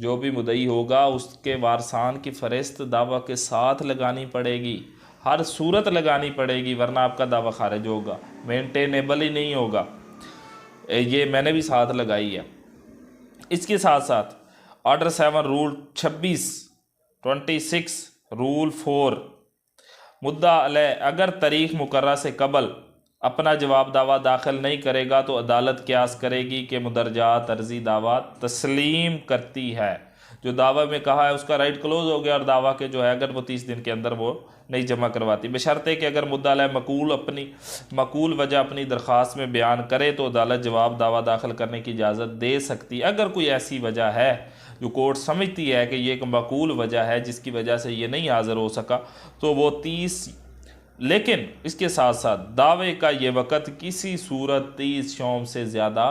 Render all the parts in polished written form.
जो भी मुद्दई होगा उसके वारसान की फ़हरिस्त दावा के साथ लगानी पड़ेगी, हर सूरत लगानी पड़ेगी, वरना आपका दावा खारिज होगा, मेंटेनेबल ही नहीं होगा। ये मैंने भी साथ लगाई है। इसके साथ साथ ऑर्डर 7 रूल 26 रूल 4, मुद्दा अलैह अगर तारीख मुकर्रर से कबल अपना जवाब दावा दाखिल नहीं करेगा तो अदालत क्यास करेगी कि मुदरजात अर्जी दावा तस्लीम करती है। जो दावा में कहा है उसका राइट क्लोज हो गया और दावा के जो है अगर वो 30 दिन के अंदर वो नहीं जमा करवाती, बशर्ते कि अगर मुद्दा अलैह मकूल वजह अपनी दरख्वास्त में बयान करे तो अदालत जवाब दावा दाखिल करने की इजाज़त दे सकती है। अगर कोई ऐसी वजह है जो कोर्ट समझती है कि ये एक मकूल वजह है जिसकी वजह से ये नहीं हाज़िर हो सका तो वो 30, लेकिन इसके साथ साथ दावे का ये वक़्त किसी सूरत 30 यौम से ज़्यादा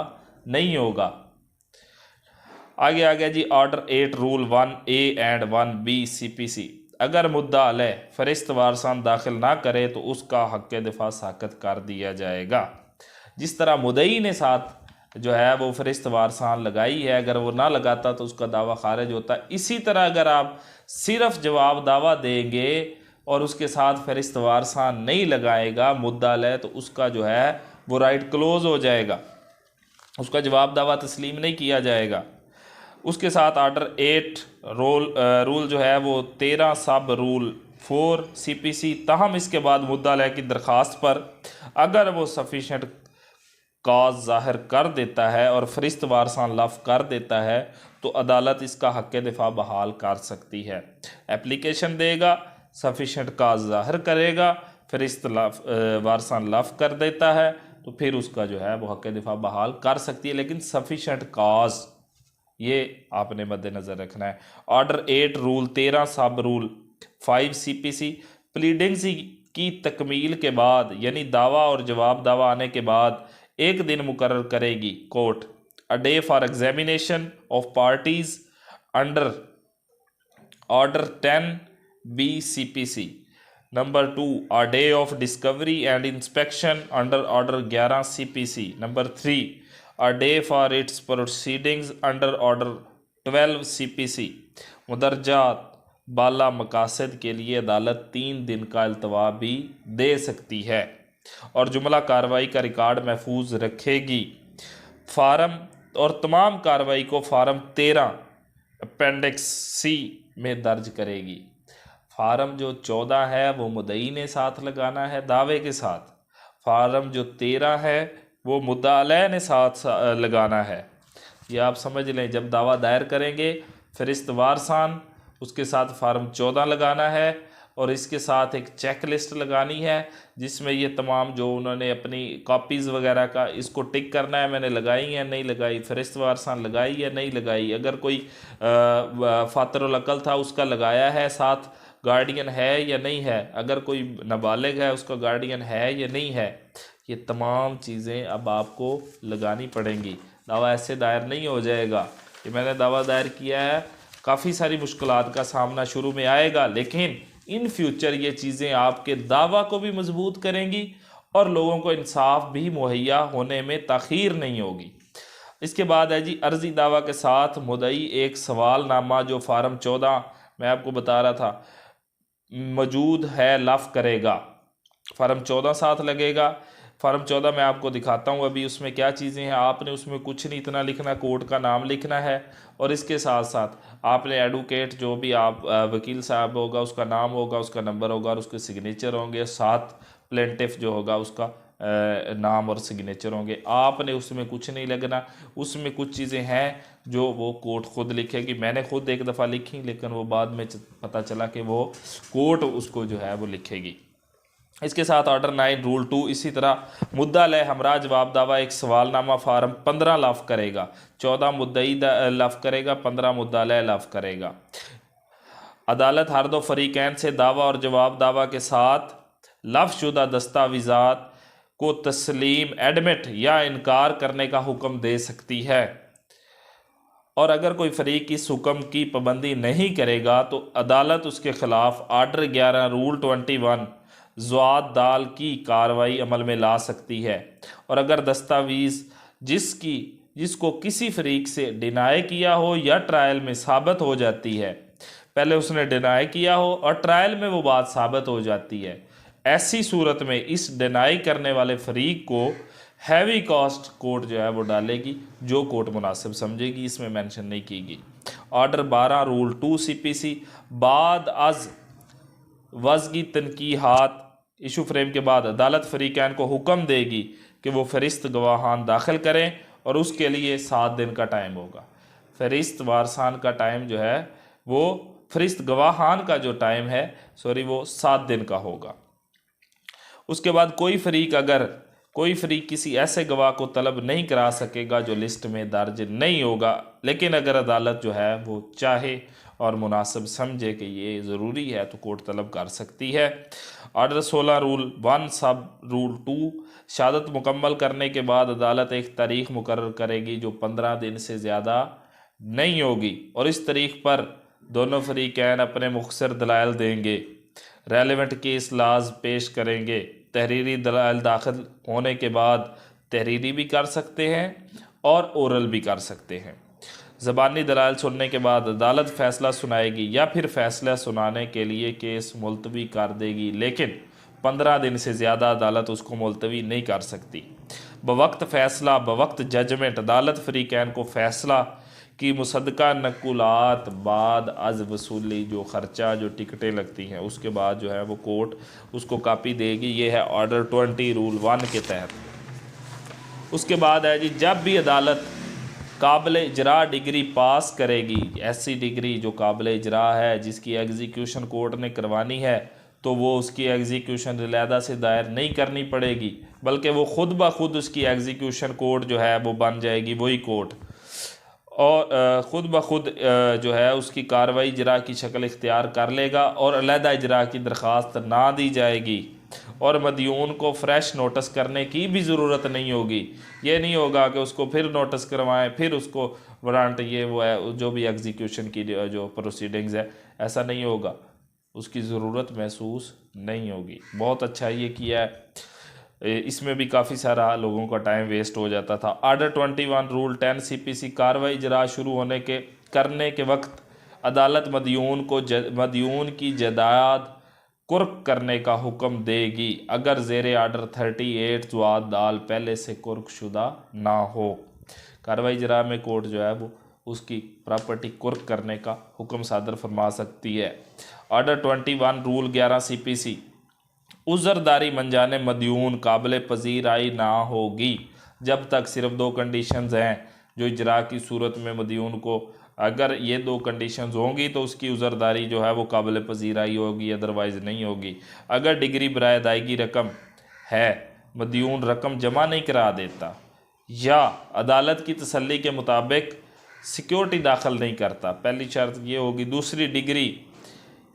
नहीं होगा। आगे आ गया जी order 8 rule 1A and 1B CPC, अगर मुद्दा अलैह फ़हरिस्त वारसान दाखिल ना करे तो उसका हक़ दिफ़ा साक़ित कर दिया जाएगा। जिस तरह मुद्दई ने साथ जो है वो फ़हरिस्त वारसान लगाई है, अगर वो ना लगाता तो उसका दावा खारिज होता। इसी तरह अगर आप सिर्फ जवाब दावा देंगे और उसके साथ फ़हरिस्त वारसान नहीं लगाएगा मुद्दा अलैह, तो उसका जो है वो राइट क्लोज़ हो जाएगा, उसका जवाब दावा तस्लीम नहीं किया जाएगा। उसके साथ ऑर्डर 8 रूल जो है वो 13 सब रूल 4 CPC, ताहम इसके बाद मुद्दा अलैह की दरख्वास्त पर अगर वो सफिशेंट काज ज़ाहिर कर देता है और फ़हरिस्त वारसान लफ़ कर देता है तो अदालत इसका हक़ दिफ़ा बहाल कर सकती है। एप्लीकेशन देगा, सफिशेंट काज ज़ाहिर करेगा, फ़हरिस्त वारसान लफ़ कर देता है तो फिर उसका जो है वो हक़ दिफ़ा बहाल कर सकती है, लेकिन सफिशेंट काज ये आपने मद्देनज़र रखना है। ऑर्डर 8 रूल 13 सब रूल 5 CPC, प्लीडिंग्स की तकमील के बाद यानी दावा और जवाब दावा आने के बाद एक दिन मुकर्रर करेगी court, a day for examination of parties under order 10B CPC। Number 2, a day of discovery and inspection under order 11 CPC। Number 3, a day for its proceedings under order 12 CPC। मुदरजात बाला मकासद के लिए अदालत 3 दिन का अल्तवा भी दे सकती है और जुमला कार्रवाई का रिकॉर्ड महफूज रखेगी। फार्म और तमाम कार्रवाई को फार्म 13 अपेंडिक्स C में दर्ज करेगी। फार्म जो 14 है वो मुद्दई ने साथ लगाना है दावे के साथ, फार्म जो 13 है वो मुद्दा अलैह ने साथ लगाना है। ये आप समझ लें, जब दावा दायर करेंगे फ़हरिस्त वारसान उसके साथ फार्म 14 लगाना है और इसके साथ एक चेक लिस्ट लगानी है जिसमें ये तमाम जो उन्होंने अपनी कॉपीज़ वगैरह का इसको टिक करना है, मैंने लगाई है नहीं लगाई, फ़हरिस्त वारसान लगाई है नहीं लगाई, अगर कोई फातरुल अक़ल था उसका लगाया है, साथ गार्डियन है या नहीं है, अगर कोई नाबालिग है उसका गार्डियन है या नहीं है, ये तमाम चीज़ें अब आपको लगानी पड़ेंगी। दावा ऐसे दायर नहीं हो जाएगा कि मैंने दावा दायर किया है, काफ़ी सारी मुश्किलात का सामना शुरू में आएगा, लेकिन इन फ्यूचर ये चीज़ें आपके दावा को भी मजबूत करेंगी और लोगों को इंसाफ भी मुहैया होने में ताख़ीर नहीं होगी। इसके बाद है जी अर्जी दावा के साथ मुद्दई एक सवालनामा जो फार्म 14 मैं आपको बता रहा था मौजूद है लफ़ करेगा, फार्म 14 साथ लगेगा। फार्म 14 मैं आपको दिखाता हूँ अभी उसमें क्या चीज़ें हैं। आपने उसमें कुछ नहीं इतना लिखना, कोर्ट का नाम लिखना है और इसके साथ साथ आपने एडवोकेट जो भी आप वकील साहब होगा उसका नाम होगा, उसका नंबर होगा और उसके सिग्नेचर होंगे, साथ प्लेंटिफ जो होगा उसका नाम और सिग्नेचर होंगे। आपने उसमें कुछ नहीं लगना, उसमें कुछ चीज़ें हैं जो वो कोर्ट खुद लिखेगी। मैंने खुद एक दफ़ा लिखी लेकिन वो बाद में पता चला कि वो कोर्ट उसको जो है वो लिखेगी। इसके साथ ऑर्डर 9 रूल 2 इसी तरह मुद्दा अलैह हमरा जवाब दावा एक सवालनामा फार्म 15 लफ़ करेगा, 14 मुद्दई लफ़ करेगा, 15 मुद्दा अलैह लफ़ करेगा। अदालत हर दो फरीकैन से दावा और जवाब दावा के साथ लफ़्ज़शुदा दस्तावेज़ात को तस्लीम एडमिट या इनकार करने का हुक्म दे सकती है और अगर कोई फरीक इस हुक्म की पाबंदी नहीं करेगा तो अदालत उसके ख़िलाफ़ ऑर्डर 11 रूल 21 ज़वात दाल की कार्रवाई अमल में ला सकती है और अगर दस्तावेज़ जिसकी जिसको किसी फरीक से डिनाई किया हो या ट्रायल में साबित हो जाती है। पहले उसने डिनाई किया हो और ट्रायल में वो बात साबित हो जाती है। ऐसी सूरत में इस डिनाई करने वाले फरीक को हैवी कॉस्ट कोर्ट जो है वो डालेगी, जो कोर्ट मुनासिब समझेगी, इसमें मेंशन नहीं की गई। ऑर्डर 12 रूल 2 CPC बाद अज वज़गी तनकीहात इशू फ्रेम के बाद अदालत फरीकैन को हुक्म देगी कि वो फ़रिस्त गवाहान दाखिल करें और उसके लिए 7 दिन का टाइम होगा। फ़रिस्त वारसान का टाइम जो है वो फ़रिस्त गवाहान का जो टाइम है वो 7 दिन का होगा। उसके बाद कोई फ़रीक किसी ऐसे गवाह को तलब नहीं करा सकेगा जो लिस्ट में दर्ज नहीं होगा, लेकिन अगर अदालत जो है वो चाहे और मुनासिब समझे कि ये ज़रूरी है तो कोर्ट तलब कर सकती है। ऑर्डर 16 रूल 1 सब रूल 2 शहादत मुकम्मल करने के बाद अदालत एक तारीख़ मुकर्रर करेगी जो 15 दिन से ज़्यादा नहीं होगी, और इस तारीख़ पर दोनों फरीकैन अपने मुख्तसर दलाइल देंगे, रेलेवेंट केस लाज पेश करेंगे। तहरीरी दलाइल दाखिल होने के बाद तहरीरी भी कर सकते हैं और ओरल भी कर सकते हैं। ज़बानी दलाइल सुनने के बाद अदालत फ़ैसला सुनाएगी या फिर फ़ैसला सुनाने के लिए केस मुलतवी कर देगी, लेकिन 15 दिन से ज़्यादा अदालत उसको मुलतवी नहीं कर सकती। बवक्त फ़ैसला बवक्त जजमेंट अदालत फरीकैन को फ़ैसला की मुसद्दका नकुलात बाद अज वसूली जो ख़र्चा जो टिकटें लगती हैं उसके बाद जो है वो कोर्ट उसको कापी देगी। ये है ऑर्डर 20 रूल 1 के तहत। उसके बाद है जी, जब भी अदालत काबिल इजरा डिग्री पास करेगी, ऐसी डिग्री जो काबिल इजरा है जिसकी एग्जीक्यूशन कोर्ट ने करवानी है, तो वो उसकी एग्जीक्यूशन रिलादा से दायर नहीं करनी पड़ेगी, बल्कि वो ख़ुद ब खुद उसकी एग्जीक्यूशन कोर्ट जो है वो बन जाएगी वही कोर्ट, और ख़ुद ब खुद जो है उसकी कार्रवाई इजरा की शक्ल इख्तियार कर लेगा और अलहदा इजरा की दरख्वास्त ना दी जाएगी, और मदयून को फ्रेश नोटिस करने की भी ज़रूरत नहीं होगी। ये नहीं होगा कि उसको फिर नोटिस करवाएं, फिर उसको वारंट ये वो है जो भी एग्जीक्यूशन की जो प्रोसीडिंग्स है, ऐसा नहीं होगा, उसकी ज़रूरत महसूस नहीं होगी। बहुत अच्छा ये किया है, इसमें भी काफ़ी सारा लोगों का टाइम वेस्ट हो जाता था। ऑर्डर 21 रूल 10 CPC कार्रवाई इजरा शुरू करने के वक्त अदालत मदयून की जदाद कुर्क करने का हुक्म देगी अगर ज़ेर आर्डर 38 जवाद दाल पहले से कुर्क शुदा ना हो। कार्रवाई इजरा में कोर्ट जो है वो उसकी प्रॉपर्टी कुर्क करने का हुक्म सादर फरमा सकती है। ऑर्डर 21 रूल 11 CPC उज़रदारी मंजाने मदयून काबिल पजीराई ना होगी जब तक सिर्फ 2 कंडीशंस हैं जो इजरा की सूरत में मदयून को, अगर ये 2 कंडीशंस होंगी तो उसकी उज़रदारी जो है वो काबिल पजीराई होगी, अदरवाइज़ नहीं होगी। अगर डिग्री बराए अदायगी रकम है, मदयून रकम जमा नहीं करा देता या अदालत की तसल्ली के मुताबिक सिक्योरिटी दाखिल नहीं करता, पहली शर्त ये होगी। दूसरी, डिग्री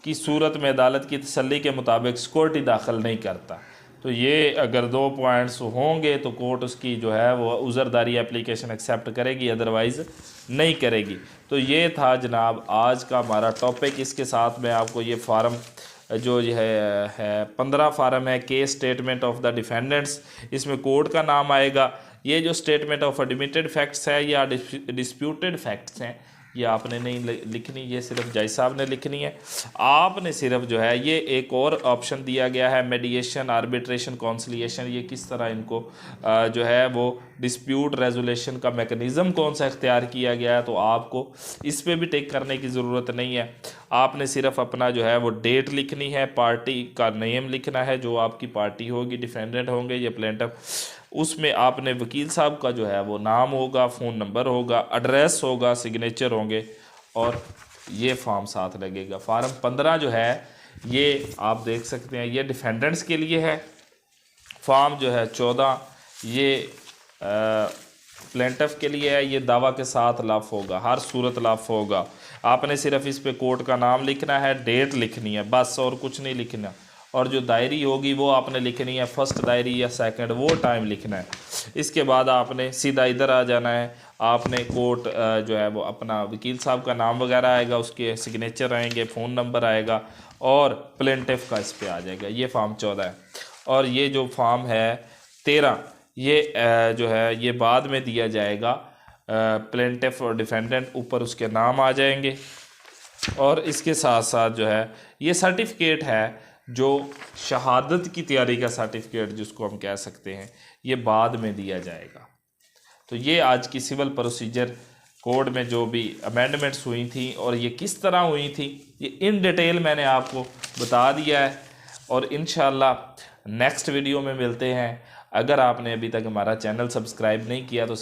की सूरत में अदालत की तसल्ली के मुताबिक सिक्योरिटी दाखिल नहीं करता। तो ये अगर 2 पॉइंट्स होंगे तो कोर्ट उसकी जो है वो उज़रदारी एप्लीकेशन एक्सेप्ट करेगी, अदरवाइज़ नहीं करेगी। तो ये था जनाब आज का हमारा टॉपिक। इसके साथ में आपको ये फार्म जो ये है 15 फार्म है, case statement of the defendants, इसमें कोर्ट का नाम आएगा। ये जो स्टेटमेंट ऑफ एडमिटेड फैक्ट्स है या डिस्प्यूटेड फैक्ट्स हैं, ये आपने नहीं लिखनी, ये सिर्फ जज साहब ने लिखनी है। आपने सिर्फ जो है ये एक और ऑप्शन दिया गया है मेडिएशन, आर्बिट्रेशन, कॉन्सिलिएशन, ये किस तरह इनको जो है वो डिस्प्यूट रेजोल्यूशन का मेकनिज़म कौन सा इख्तियार किया गया है, तो आपको इस पर भी टिक करने की ज़रूरत नहीं है। आपने सिर्फ अपना जो है वो डेट लिखनी है, पार्टी का नेम लिखना है, जो आपकी पार्टी होगी, डिफेंडेंट होंगे या प्लेंटिफ, उसमें आपने वकील साहब का जो है वो नाम होगा, फ़ोन नंबर होगा, एड्रेस होगा, सिग्नेचर होंगे और ये फॉर्म साथ लगेगा। फार्म 15 जो है ये आप देख सकते हैं, ये डिफेंडेंट्स के लिए है। फॉर्म जो है 14 ये प्लेंटिफ के लिए है। ये दावा के साथ लफ होगा, हर सूरत लफ होगा। आपने सिर्फ इस पे कोर्ट का नाम लिखना है, डेट लिखनी है बस, और कुछ नहीं लिखना। और जो दायरी होगी वो आपने लिखनी है, फर्स्ट दायरी या सेकंड, वो टाइम लिखना है। इसके बाद आपने सीधा इधर आ जाना है। आपने कोर्ट जो है वो अपना वकील साहब का नाम वगैरह आएगा, उसके सिग्नेचर आएंगे, फ़ोन नंबर आएगा और प्लेंटिफ का इस पे आ जाएगा। ये फॉर्म 14 है। और ये जो फॉर्म है 13 ये जो है ये बाद में दिया जाएगा प्लेंटिफ और डिफेंडेंट ऊपर उसके नाम आ जाएंगे। और इसके साथ साथ जो है ये सर्टिफिकेट है जो शहादत की तैयारी का सर्टिफिकेट जिसको हम कह सकते हैं, ये बाद में दिया जाएगा। तो ये आज की सिविल प्रोसीजर कोड में जो भी अमेंडमेंट्स हुई थी और ये किस तरह हुई थी, ये इन डिटेल मैंने आपको बता दिया है। और इंशाल्लाह नेक्स्ट वीडियो में मिलते हैं। अगर आपने अभी तक हमारा चैनल सब्सक्राइब नहीं किया तो